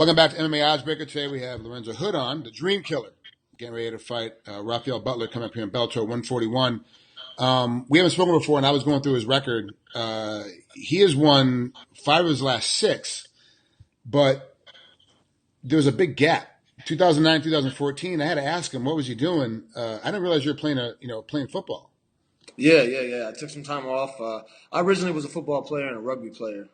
Welcome back to MMA Oddsbreaker. Today we have Lorenzo Hood on, the Dream Killer, getting ready to fight Raphael Butler coming up here in Bellator 141. We haven't spoken before, and I was going through his record. He has won 5 of his last 6, but there was a big gap. 2009, 2014. I had to ask him, what was he doing? I didn't realize you were playing football. Yeah. I took some time off. I originally was a football player and a rugby player.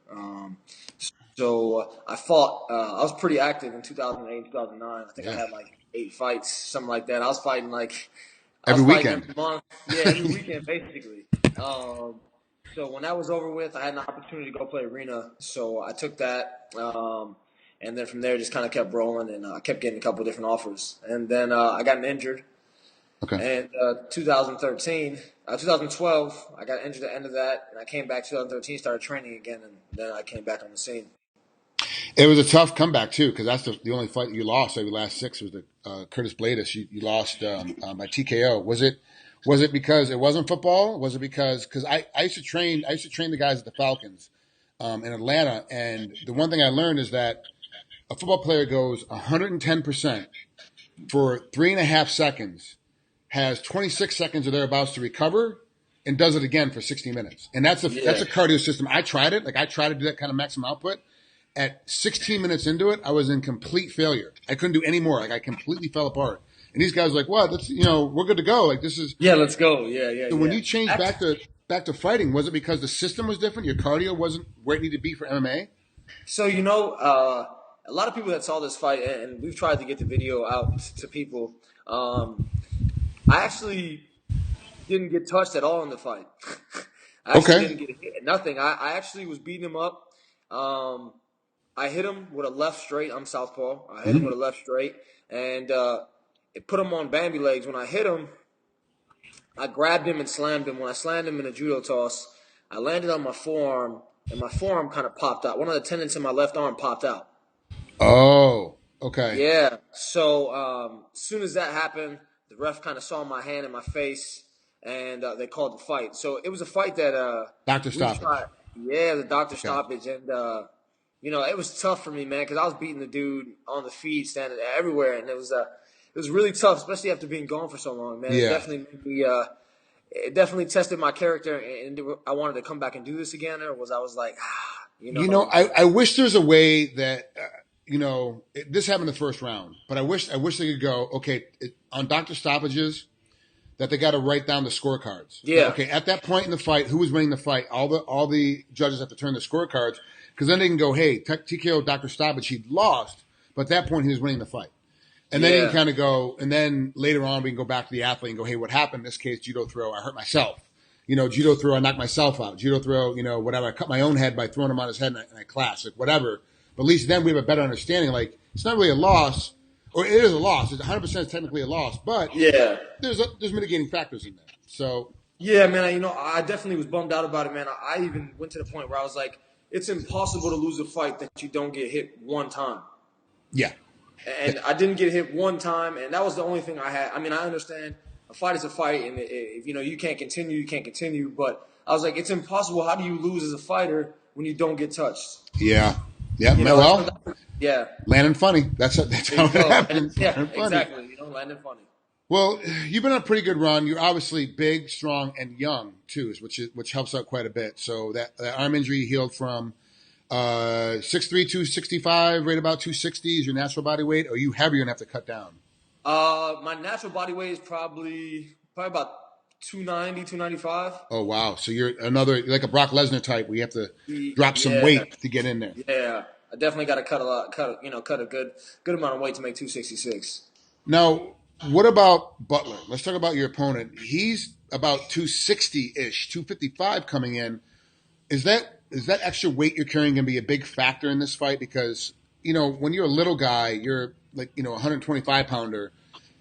So I fought. I was pretty active in 2008, 2009. I think I had like 8 fights, something like that. I was fighting every weekend. Every month. Yeah, every weekend basically. So when that was over with, I had an opportunity to go play arena. So I took that, and then from there just kind of kept rolling, and I kept getting a couple of different offers. And then I got injured. Okay. And 2012, I got injured at the end of that, and I came back 2013, started training again, and then I came back on the scene. It was a tough comeback too, because that's the only fight you lost. Every last 6 was the Curtis Bladis. You lost by TKO. Was it because it wasn't football? Was it because I used to train the guys at the Falcons in Atlanta, and the one thing I learned is that a football player goes 110% for 3.5 seconds, has 26 seconds or thereabouts to recover, and does it again for 60 minutes. And that's a cardio system. I tried it. I tried to do that kind of maximum output. At 16 minutes into it, I was in complete failure. I couldn't do any more. I completely fell apart. And these guys were like, "What? That's we're good to go. This is let's go. Yeah." So when you changed back to fighting, was it because the system was different? Your cardio wasn't where it needed to be for MMA? So a lot of people that saw this fight, and we've tried to get the video out to people. I actually didn't get touched at all in the fight. I actually didn't get hit. Nothing. I actually was beating him up. I hit him with a left straight. I'm southpaw. I hit him with a left straight, and it put him on Bambi legs. When I hit him, I grabbed him and slammed him. When I slammed him in a judo toss, I landed on my forearm, and my forearm kind of popped out. One of the tendons in my left arm popped out. Oh, okay. Yeah. So as soon as that happened, the ref kind of saw my hand and my face, and they called the fight. So it was a fight that doctor stoppage. The doctor stoppage, and it was tough for me, man, because I was beating the dude on the feed, standing everywhere, and it was really tough, especially after being gone for so long, man. Yeah. It definitely made me, it definitely tested my character, and I wanted to come back and do this again, or I was like, I wish there's a way that this happened in the first round, but I wish they could go on doctor stoppages that they got to write down the scorecards. Yeah. Okay, at that point in the fight, who was winning the fight? All the judges have to turn the scorecards. Because then they can go, hey, TKO, Dr. Stoppage, he lost, but at that point he was winning the fight. And then you can kind of go, and then later on we can go back to the athlete and go, hey, what happened in this case? Judo throw, I hurt myself. Judo throw, I knocked myself out. Judo throw, whatever, I cut my own head by throwing him on his head and I clashed, whatever. But at least then we have a better understanding. It's not really a loss, or it is a loss. It's 100% technically a loss, but there's mitigating factors in that. So yeah, man, I definitely was bummed out about it, man. I even went to the point where I was like, it's impossible to lose a fight that you don't get hit one time. Yeah. And I didn't get hit one time, and that was the only thing I had. I mean, I understand a fight is a fight, and if you can't continue, you can't continue. But I was like, it's impossible. How do you lose as a fighter when you don't get touched? Yeah. Landing funny. That's how it happens. Yeah, exactly. Landing funny. Well, you've been on a pretty good run. You're obviously big, strong, and young too, which helps out quite a bit. So that arm injury healed from 6'3", 265, right about 260 is your natural body weight. Or are you heavier and have to cut down? My natural body weight is probably about 290, 295. Oh wow! So you're like a Brock Lesnar type. We have to drop some weight to get in there. Yeah, I definitely got to cut a good amount of weight to make 266. Now, what about Butler? Let's talk about your opponent. He's about 260-ish, 255 coming in. Is that extra weight you're carrying going to be a big factor in this fight? Because, when you're a little guy, you're like, 125-pounder,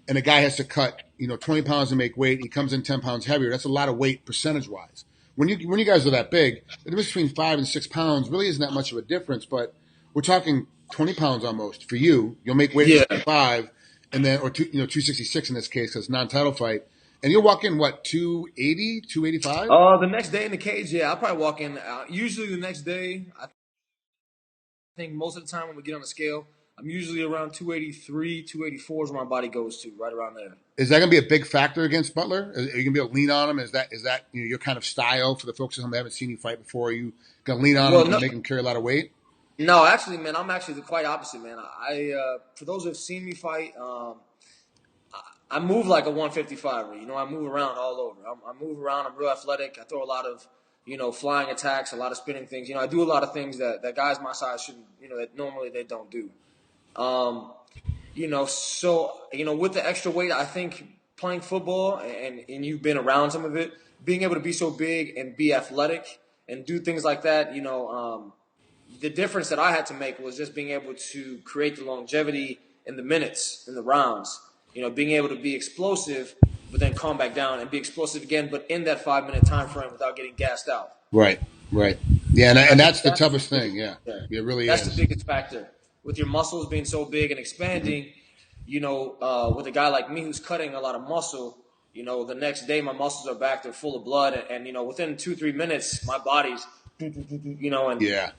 and a guy has to cut, 20 pounds to make weight. He comes in 10 pounds heavier. That's a lot of weight percentage-wise. When you guys are that big, the difference between 5 and 6 pounds really isn't that much of a difference, but we're talking 20 pounds almost for you. You'll make weight at 5. And then, 266 in this case, because it's non-title fight. And you'll walk in, 280, 285? The next day in the cage, I'll probably walk in. Usually the next day, I think most of the time when we get on the scale, I'm usually around 283, 284 is where my body goes to, right around there. Is that going to be a big factor against Butler? Are you going to be able to lean on him? Is that your kind of style for the folks at home that haven't seen you fight before? Are you going to lean on him and make him carry a lot of weight? No, actually, man, I'm actually the quite opposite, man. For those who have seen me fight, I move like a 155er. You know, I move around all over. I move around. I'm real athletic. I throw a lot of, flying attacks, a lot of spinning things. I do a lot of things that guys my size shouldn't, that normally they don't do. With the extra weight, I think playing football and you've been around some of it, being able to be so big and be athletic and do things like that, the difference that I had to make was just being able to create the longevity in the minutes, in the rounds. Being able to be explosive, but then calm back down and be explosive again, but in that 5-minute time frame without getting gassed out. Right. Yeah, and that's the toughest thing. Yeah, it really is. That's the biggest factor. With your muscles being so big and expanding, with a guy like me who's cutting a lot of muscle, the next day my muscles are back, they're full of blood, and within 2-3 minutes, my body's, yeah.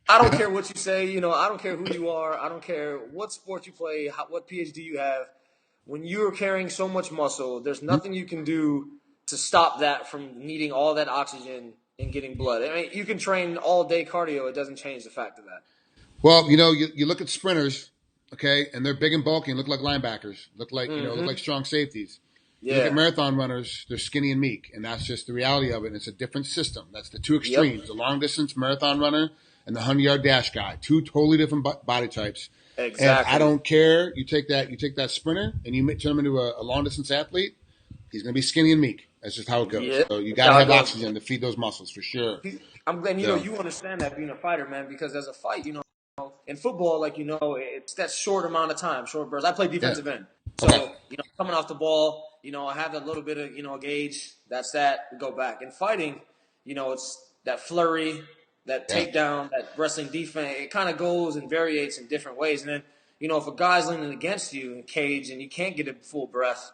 I don't care what you say, I don't care who you are, I don't care what sport you play, what PhD you have. When you're carrying so much muscle, there's nothing you can do to stop that from needing all that oxygen and getting blood. I mean, you can train all day cardio, it doesn't change the fact of that. Well, you look at sprinters, okay, and they're big and bulky and look like linebackers, look like look like strong safeties. Yeah. You look at marathon runners, they're skinny and meek, and that's just the reality of it. And it's a different system. That's the two extremes: the long distance marathon runner and the 100-yard dash guy. Two totally different body types. Exactly. And I don't care. You take that sprinter and you turn him into a long distance athlete. He's going to be skinny and meek. That's just how it goes. Yeah. So you got to have oxygen to feed those muscles for sure. I'm glad you understand that being a fighter, man. Because as a fight, in football, it's that short amount of time, short bursts. I play defensive end, so coming off the ball, I have a little bit of a gauge. That's that. We go back. In fighting, it's that flurry, that takedown, that wrestling defense. It kind of goes and variates in different ways. And then, if a guy's leaning against you in cage and you can't get a full breath,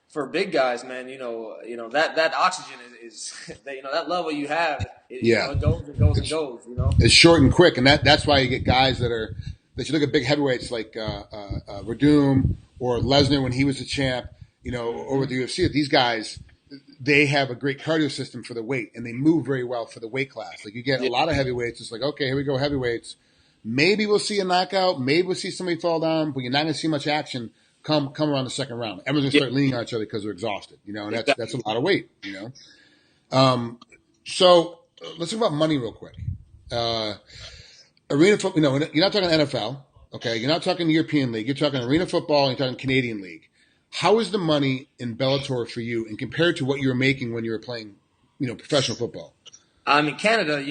for big guys, man, that oxygen is that level you have. It goes and goes and goes. It's short and quick, and that's why you get guys that you look at big heavyweights like Verdum or Lesnar when he was a champ, over the UFC. These guys, they have a great cardio system for the weight, and they move very well for the weight class. Like you get a lot of heavyweights, it's like, okay, here we go, heavyweights. Maybe we'll see a knockout, maybe we'll see somebody fall down, but you're not going to see much action. Come around the second round. Everyone's gonna start leaning on each other because they're exhausted, and that's a lot of weight, So let's talk about money real quick. Arena football, you're not talking NFL, okay? You're not talking European League. You're talking arena football. And you're talking Canadian League. How is the money in Bellator for you, and compared to what you were making when you were playing, professional football? In Canada,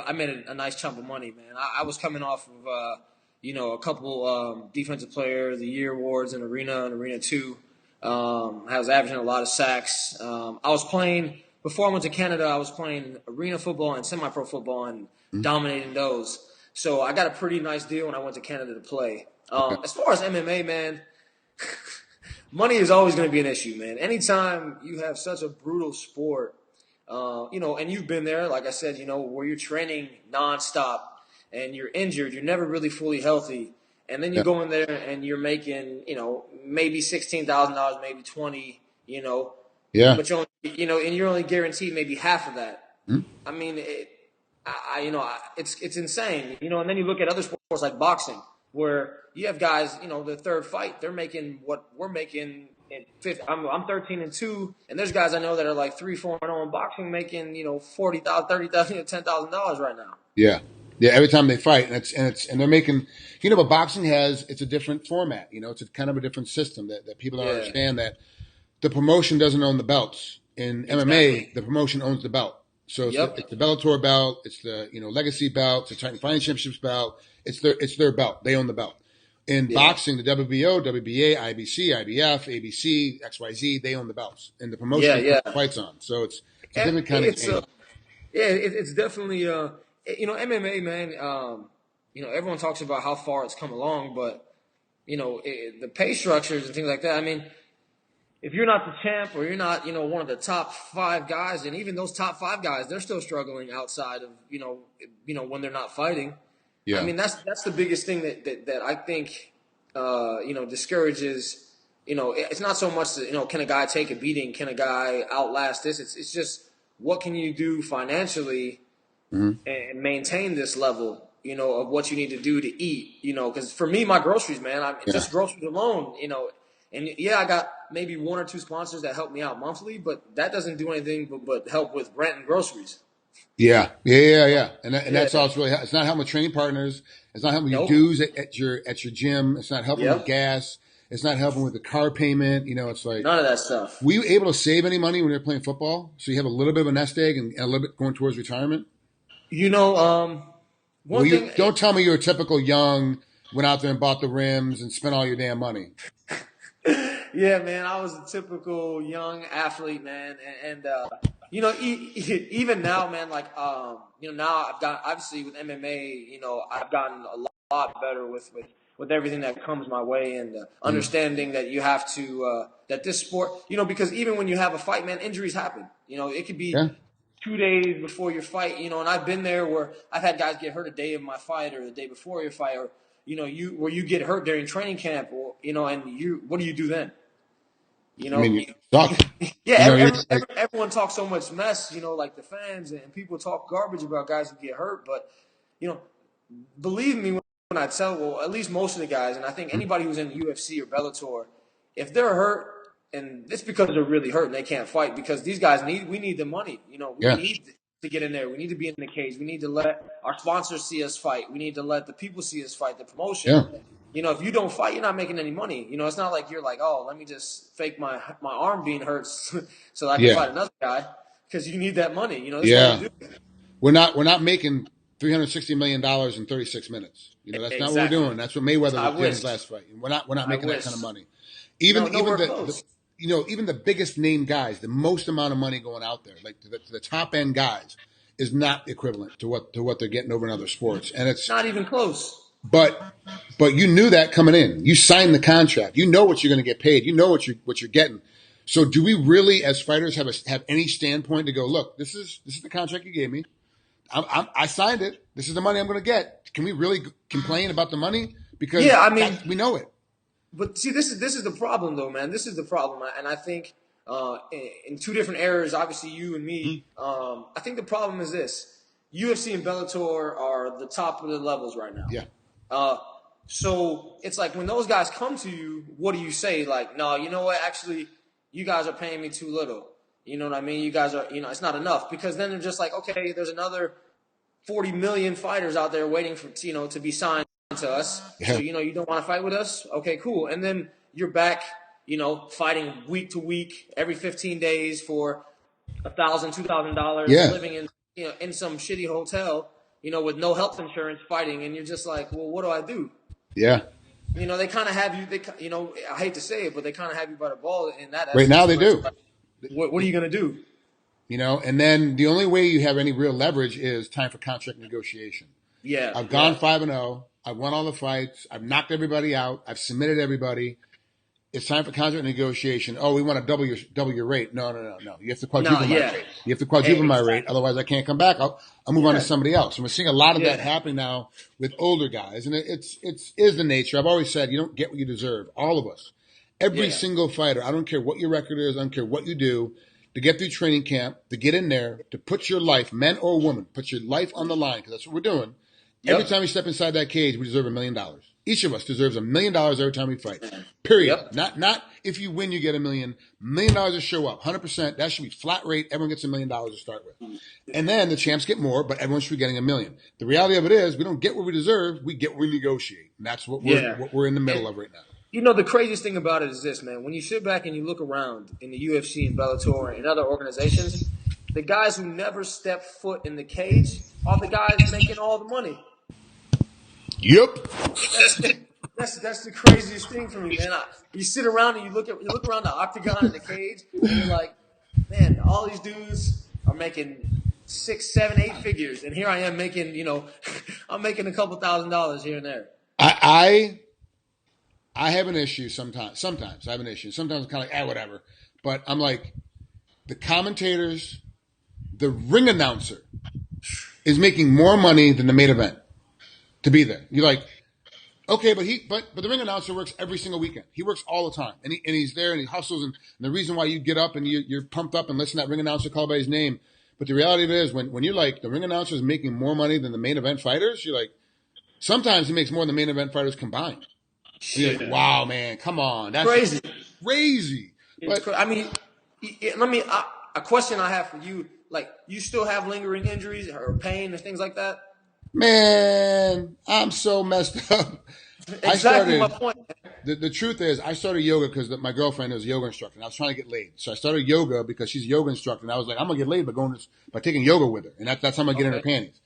I made a nice chunk of money, man. I was coming off of. A couple defensive player of the year awards in Arena and Arena 2. I was averaging a lot of sacks. I was playing, before I went to Canada, I was playing arena football and semi-pro football and dominating those. So I got a pretty nice deal when I went to Canada to play. As far as MMA, man, money is always going to be an issue, man. Anytime you have such a brutal sport, and you've been there, like I said, where you're training nonstop, and you're injured, you're never really fully healthy, and then you go in there and you're making, maybe $16,000, maybe $20,000, but and you're only guaranteed maybe half of that. I mean, it's insane, and then you look at other sports like boxing, where you have guys, the third fight, they're making what we're making. I'm 13-2, and there's guys I know that are like 3-4-0 in boxing, making $40,000, $30,000, $10,000 right now. Yeah, every time they fight, and they're making, but boxing it's a different format, it's a kind of a different system that people don't understand, that the promotion doesn't own the belts. In MMA, the promotion owns the belt. So it's the Bellator belt, it's the Legacy belt, it's the Titan Fighting Championships belt, it's their belt. They own the belt. In boxing, the WBO, WBA, IBC, IBF, ABC, XYZ, they own the belts, and the promotion fights on. So it's a different kind of game. It's definitely MMA, man, everyone talks about how far it's come along, but, the pay structures and things like that, I mean, if you're not the champ or you're not, one of the top 5 guys, and even those top 5 guys, they're still struggling outside of, when they're not fighting. Yeah. I mean, that's the biggest thing that I think discourages. It's not so much that, can a guy take a beating? Can a guy outlast this? It's just what can you do financially and maintain this level, of what you need to do to eat, because for me, my groceries, man, I'm just groceries alone, and yeah, I got maybe one or two sponsors that help me out monthly, but that doesn't do anything but help with rent and groceries. Yeah. And that's also really, it's not helping with training partners. It's not helping with your dues at your gym. It's not helping with gas. It's not helping with the car payment. It's like none of that stuff. Were you able to save any money when you were playing football? So you have a little bit of a nest egg and a little bit going towards retirement? One thing. Don't tell me you're a typical young, went out there and bought the rims and spent all your damn money. Yeah, man, I was a typical young athlete, man, and even now, man, like now I've got obviously with MMA, I've gotten a lot better with everything that comes my way, and understanding that you have to that this sport, because even when you have a fight, man, injuries happen. It could be 2 days before your fight, and I've been there where I've had guys get hurt a day of my fight or the day before your fight, or where you get hurt during training camp, or and what do you do then? I mean, you suck. Yeah, everyone talks so much mess, like the fans and people talk garbage about guys who get hurt. But, believe me when I tell, well, at least most of the guys, and I think anybody who's in UFC or Bellator, if they're hurt, and it's because they're really hurt and they can't fight, because these guys we need the money. We need to get in there. We need to be in the cage. We need to let our sponsors see us fight. We need to let the people see us fight, the promotion. Yeah. If you don't fight, you're not making any money. It's not like you're like, oh, let me just fake my arm being hurt so I can fight another guy, because you need that money. That's what you do. We're not making $360 million in 36 minutes. That's not what we're doing. That's what Mayweather did in his last fight. We're not making that kind of money. Even the biggest name guys, the most amount of money going out there, like the top end guys, is not equivalent to what they're getting over in other sports, and it's not even close. But you knew that coming in. You signed the contract. You know what you're going to get paid. You know what you're getting. So do we really, as fighters, have any standpoint to go, look, this is the contract you gave me. I signed it. This is the money I'm going to get. Can we really complain about the money? Because we know it. But see, this is the problem, though, man. This is the problem, and I think in two different eras, obviously you and me. I think the problem is this: UFC and Bellator are the top of the levels right now. Yeah. So it's like when those guys come to you, what do you say? Like, no, you know what? Actually, you guys are paying me too little. You know what I mean? You guys are, it's not enough, because then they're just like, okay, there's another 40 million fighters out there waiting for, to be signed to us. Yeah. So, you don't want to fight with us? Okay, cool. And then you're back, fighting week to week, every 15 days for $1,000, $2,000, living in, in some shitty hotel, with no health insurance, fighting, and you're just like, well, what do I do? Yeah. They kind of have you. I hate to say it, but they kind of have you by the ball in that. Right now, they do. Like, what are you going to do? And then the only way you have any real leverage is time for contract negotiation. Yeah. I've gone 5-0. I've won all the fights. I've knocked everybody out. I've submitted everybody. It's time for contract negotiation. Oh, we want to double your rate. No. You have to quadruple my rate. You have to quadruple my rate. Otherwise, I can't come back. I'll move on to somebody else. And we're seeing a lot of that happening now with older guys. And it is the nature. I've always said you don't get what you deserve. All of us. Every single fighter. I don't care what your record is. I don't care what you do. To get through training camp, to get in there, to put your life, men or women, put your life on the line, because that's what we're doing. Yep. Every time we step inside that cage, we deserve $1 million. Each of us deserves $1 million every time we fight. Period. Yep. Not if you win, you get $1 million. $1 million to show up. 100%. That should be flat rate. Everyone gets $1 million to start with. And then the champs get more, but everyone should be getting $1 million. The reality of it is we don't get what we deserve. We get what we negotiate. And that's what we're in the middle of right now. The craziest thing about it is this, man. When you sit back and you look around in the UFC and Bellator and other organizations, the guys who never step foot in the cage are the guys making all the money. Yep. That's the craziest thing for me, man. You sit around and you look around the octagon in the cage, and you're like, man, all these dudes are making 6, 7, 8 figures, and here I am making, I'm making a couple $1,000s here and there. I have an issue sometimes. Sometimes I have an issue. Sometimes I'm kind of like, whatever. But I'm like, the commentators, the ring announcer is making more money than the main event to be there. You're like, Okay, but the ring announcer works every single weekend. He works all the time, and he's there and he hustles. And the reason why you get up and you're pumped up and listen to that ring announcer call by his name. But the reality of it is, when you're like the ring announcer is making more money than the main event fighters, you're like, sometimes he makes more than the main event fighters combined. You're like, wow, man, come on, that's Crazy. crazy. But I mean, a question I have for you, like, you still have lingering injuries or pain and things like that? man, I'm so messed up. Exactly my point. The truth is, I started yoga because my girlfriend was a yoga instructor, and I was trying to get laid. So I started yoga because she's a yoga instructor, and I was like, I'm gonna get laid by taking yoga with her, and that's how I'm gonna get in her panties.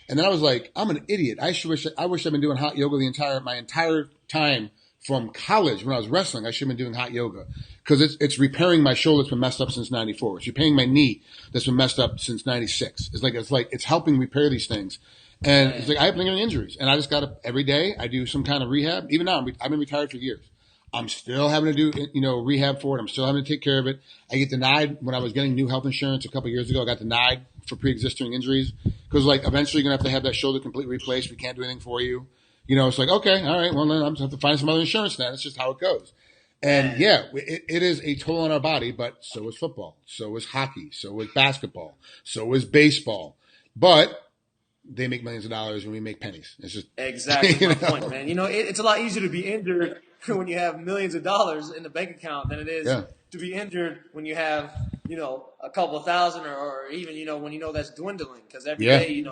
And then I was like, I'm an idiot. I wish I'd been doing hot yoga my entire time from college when I was wrestling. I should have been doing hot yoga because it's repairing my shoulder that's been messed up since '94. It's repairing my knee that's been messed up since '96. It's helping repair these things. And it's like I have lingering injuries, and I just got to every day I do some kind of rehab. Even now, I've been retired for years. I'm still having to do rehab for it. I'm still having to take care of it. I get denied when I was getting new health insurance a couple of years ago. I got denied for pre-existing injuries because like eventually you're gonna have that shoulder completely replaced. We can't do anything for you. It's like okay, all right. Well, then I'm just have to find some other insurance. Then it's just how it goes. And yeah, it is a toll on our body, but so is football, so is hockey, so is basketball, so is baseball. But they make millions of dollars and we make pennies. It's just exactly my point, man. It's a lot easier to be injured when you have millions of dollars in the bank account than it is to be injured when you have, a couple of thousand or even, when that's dwindling because every day,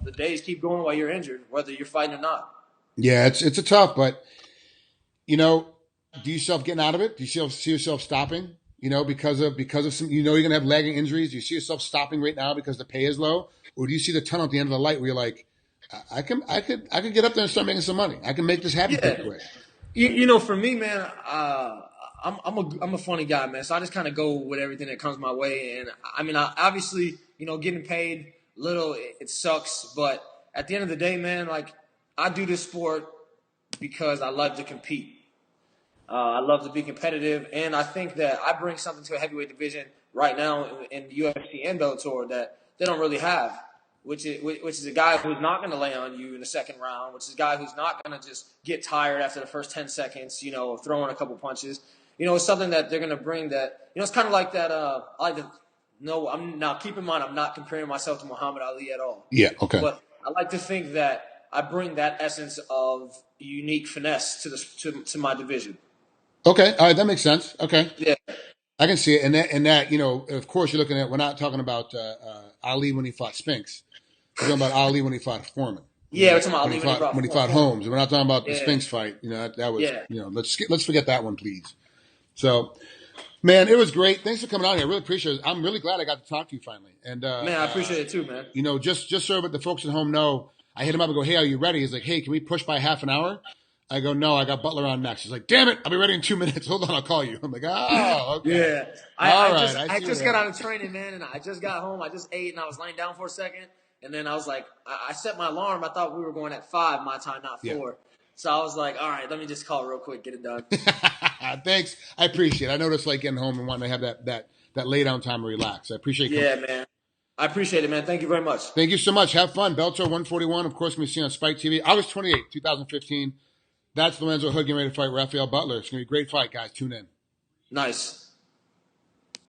the days keep going while you're injured, whether you're fighting or not. Yeah, it's a tough, but do you see yourself getting out of it? Do you see yourself stopping? Because of some, you're going to have lagging injuries. Do you see yourself stopping right now because the pay is low? Or do you see the tunnel at the end of the light where you're like, I could get up there and start making some money. I can make this happen pretty quick. For me, man, I'm a funny guy, man. So I just kind of go with everything that comes my way. And I mean, obviously, getting paid little, it sucks. But at the end of the day, man, like I do this sport because I love to compete. I love to be competitive, and I think that I bring something to a heavyweight division right now in UFC and Bellator that they don't really have, which is a guy who's not going to lay on you in the second round, which is a guy who's not going to just get tired after the first 10 seconds, of throwing a couple punches. It's something that they're going to bring that, it's kind of like that. Keep in mind, I'm not comparing myself to Muhammad Ali at all. Yeah, okay. But I like to think that I bring that essence of unique finesse to my division. Okay, all right, that makes sense. Okay, yeah, I can see it, and that of course, you're looking at. We're not talking about Ali when he fought Spinks. We're talking about Ali when he fought Foreman. Yeah, we're talking about Ali when he fought Holmes. We're not talking about the Spinks fight. That was. Let's forget that one, please. So, man, it was great. Thanks for coming on here. I really appreciate it. I'm really glad I got to talk to you finally. And man, I appreciate it too, man. Just so that the folks at home know, I hit him up and go, "Hey, are you ready?" He's like, "Hey, can we push by half an hour?" I go, "No, I got Butler on next." He's like, "Damn it, I'll be ready in 2 minutes. Hold on, I'll call you." I'm like, "Oh, okay." Yeah. I just got out of training, man, and I just got home. I just ate, and I was laying down for a second, and then I was like, I set my alarm. I thought we were going at 5 my time, not 4. Yeah. So I was like, all right, let me just call real quick, get it done. Thanks. I appreciate it. I know it's like getting home and wanting to have that lay down time to relax. I appreciate it. Yeah, man. I appreciate it, man. Thank you very much. Thank you so much. Have fun. Bellator 141, of course, can be seen on Spike TV. August 28th, 2015. That's Lorenzo Hood getting ready to fight Raphael Butler. It's going to be a great fight, guys. Tune in. Nice.